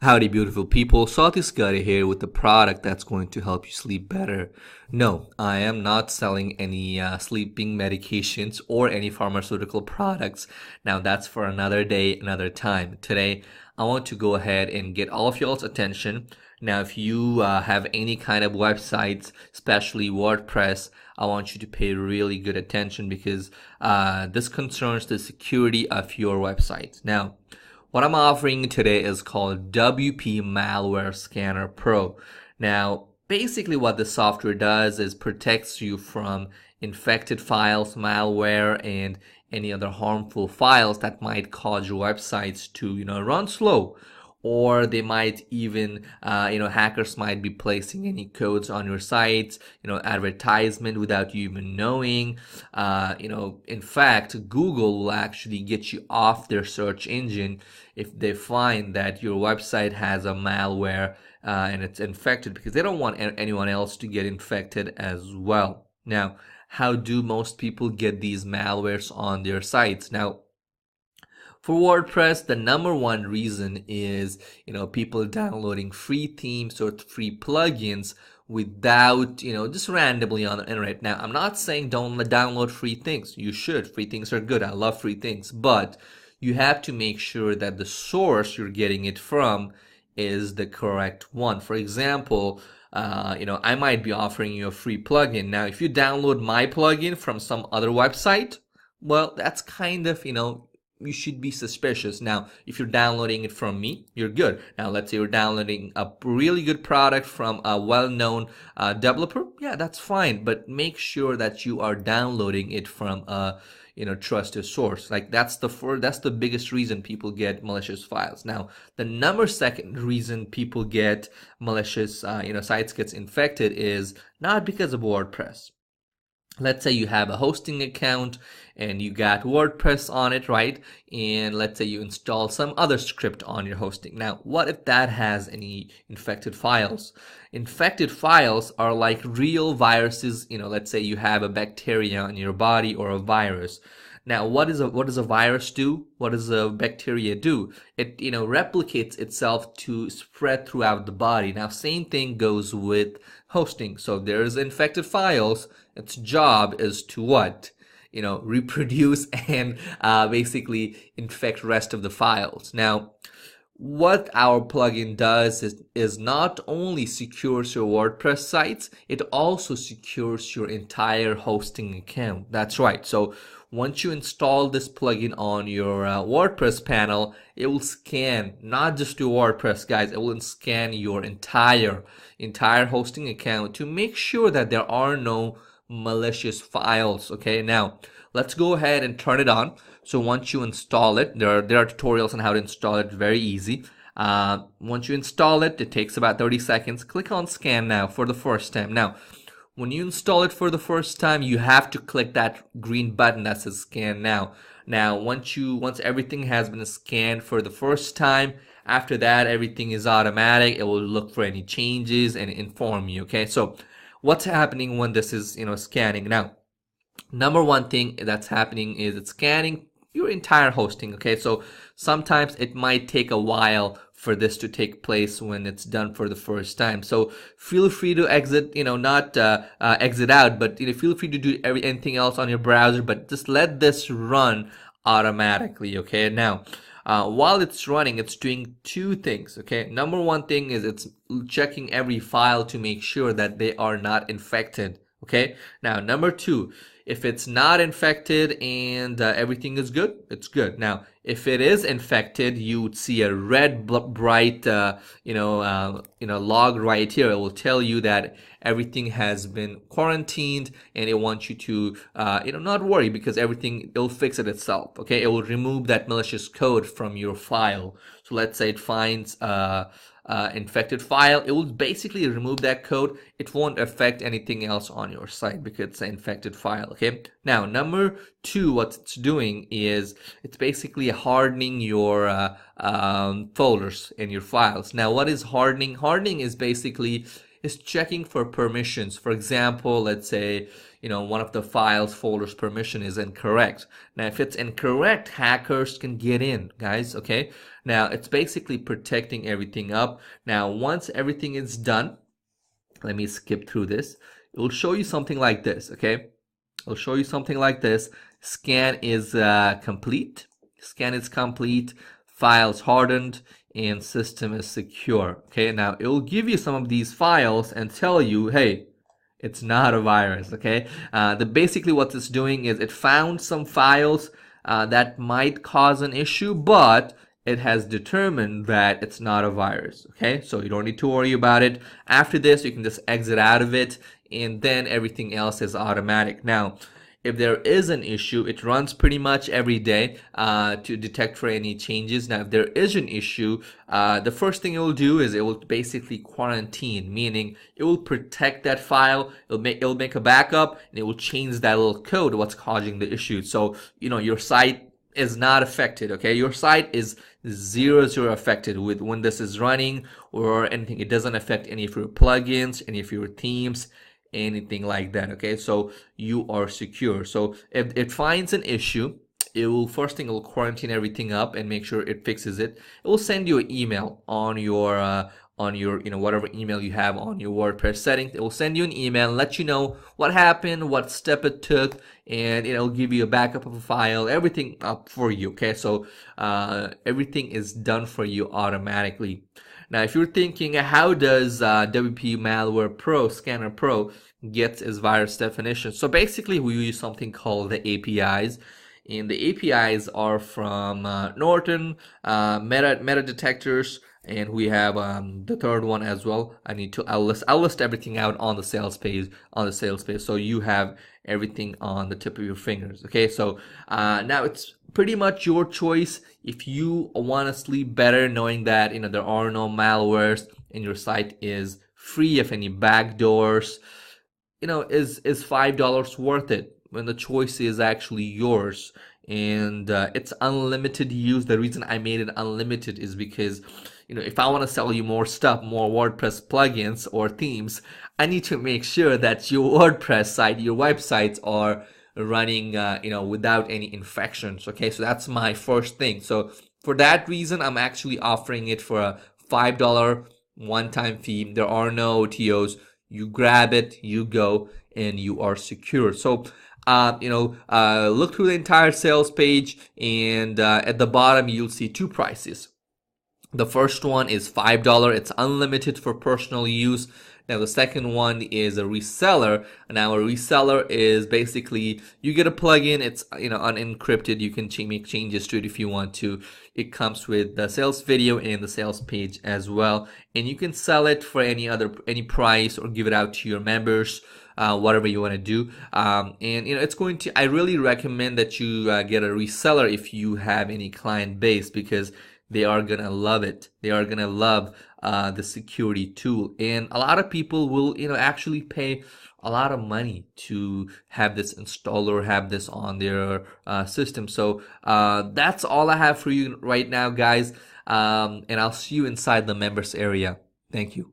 Howdy, beautiful people. Saw Scotty here with the product that's going to help you sleep better. No, I am not selling any sleeping medications or any pharmaceutical products. Now, that's for another day, another time. Today, I want to go ahead and get all of y'all's attention. Now, if you have any kind of websites, especially WordPress, I want you to pay really good attention because this concerns the security of your website. Now, what I'm offering today is called WP Malware Scanner Pro. Now, basically what the software does is protects you from infected files, malware, and any other harmful files that might cause your websites to, run slow. Or they might even, hackers might be placing any codes on your sites, advertisement without you even knowing. In fact, Google will actually get you off their search engine if they find that your website has a malware and it's infected, because they don't want anyone else to get infected as well. Now, how do most people get these malwares on their sites? Now, for WordPress, the number one reason is, people downloading free themes or free plugins without, just randomly on the internet. Now, I'm not saying don't download free things. You should. Free things are good. I love free things. But you have to make sure that the source you're getting it from is the correct one. For example, I might be offering you a free plugin. Now, if you download my plugin from some other website, well, that's kind of, you should be suspicious. Now, if you're downloading it from me, you're good. Now, let's say you're downloading a really good product from a well-known developer. Yeah, that's fine. But make sure that you are downloading it from a trusted source. Like that's the biggest reason people get malicious files. Now, the number second reason people get malicious, sites gets infected is not because of WordPress. Let's say you have a hosting account and you got WordPress on it, right? And let's say you install some other script on your hosting. Now, what if that has any infected files? Infected files are like real viruses. Let's say you have a bacteria in your body or a virus. Now, what does a virus do? What does a bacteria do? It, replicates itself to spread throughout the body. Now, same thing goes with hosting. So there's infected files. Its job is to what? Reproduce and basically infect rest of the files. Now, what our plugin does is not only secures your WordPress sites, it also secures your entire hosting account. That's right. So once you install this plugin on your WordPress panel, it will scan not just your WordPress, guys. It will scan your entire hosting account to make sure that there are no malicious files. Okay, now let's go ahead and turn it on. So once you install it, there are tutorials on how to install it. Very easy. Once you install it, it takes about 30 seconds. Click on scan now for the first time. Now, when you install it for the first time, you have to click that green button that says scan now. Now, once everything has been scanned for the first time, after that, everything is automatic. It will look for any changes and inform you. Okay, so what's happening when this is, scanning? Now, number one thing that's happening is it's scanning your entire hosting. Okay, so sometimes it might take a while for this to take place when it's done for the first time. So feel free to exit, not exit out, but feel free to do anything else on your browser, but just let this run automatically. Okay, now while it's running, it's doing two things. Okay, number one thing is it's checking every file to make sure that they are not infected. Okay, now number two, if it's not infected and everything is good, it's good. Now, if it is infected, you would see a red bright, log right here. It will tell you that everything has been quarantined, and it wants you to, not worry, because it'll fix it itself. Okay, it will remove that malicious code from your file. So let's say it finds infected file, it will basically remove that code. It won't affect anything else on your site because it's an infected file. Okay, now number two, what it's doing is it's basically hardening your folders in your files. Now, what is hardening? Hardening is basically is checking for permissions. For example, let's say, one of the files folders permission is incorrect. Now, if it's incorrect, hackers can get in, guys, okay? Now, it's basically protecting everything up. Now, once everything is done, let me skip through this. It will show you something like this, okay? It'll show you something like this. Scan is complete. Scan is complete. Files hardened, and system is secure. Okay, now it will give you some of these files and tell you, hey, it's not a virus. Okay, basically what it's doing is it found some files that might cause an issue, but it has determined that it's not a virus. Okay, so you don't need to worry about it. After this, you can just exit out of it, and then everything else is automatic. Now, if there is an issue, it runs pretty much every day to detect for any changes. Now, if there is an issue, the first thing it will do is it will basically quarantine, meaning it will protect that file. It'll make a backup, and it will change that little code, what's causing the issue. So, your site is not affected. Okay, your site is 0 affected with when this is running or anything. It doesn't affect any of your plugins, any of your themes, anything like that. Okay, so you are secure. So if it finds an issue, it will first thing, it will quarantine everything up and make sure it fixes it. It will send you an email on your whatever email you have on your WordPress settings. It will send you an email and let you know what happened, what step it took, and it'll give you a backup of a file, everything up for you. Okay, so everything is done for you automatically. Now, if you're thinking, how does WP Malware Pro, Scanner Pro, get its virus definition? So basically, we use something called the APIs. And the APIs are from Norton, meta detectors, and we have the third one as well. I'll list everything out on the sales page, so you have everything on the tip of your fingers. Okay, so now it's pretty much your choice. If you want to sleep better knowing that there are no malwares and your site is free of any backdoors, is $5 worth it when the choice is actually yours? And it's unlimited use. The reason I made it unlimited is because if I want to sell you more stuff, more WordPress plugins or themes, I need to make sure that your WordPress site, your websites are running without any infections. Okay, so that's my first thing. So for that reason, I'm actually offering it for a $5 one-time fee. There are no TOs. You grab it, you go, and you are secure. So look through the entire sales page, and at the bottom you'll see two prices. The first one is $5. It's unlimited for personal use. Now the second one is a reseller. Now a reseller is basically you get a plugin. It's unencrypted. You can make changes to it if you want to. It comes with the sales video and the sales page as well, and you can sell it for any price or give it out to your members. Whatever you want to do, and it's going to. I really recommend that you get a reseller if you have any client base, because they are gonna love it. They are gonna love the security tool, and a lot of people will actually pay a lot of money to have this installed or have this on their system. So that's all I have for you right now, guys, and I'll see you inside the members area. Thank you.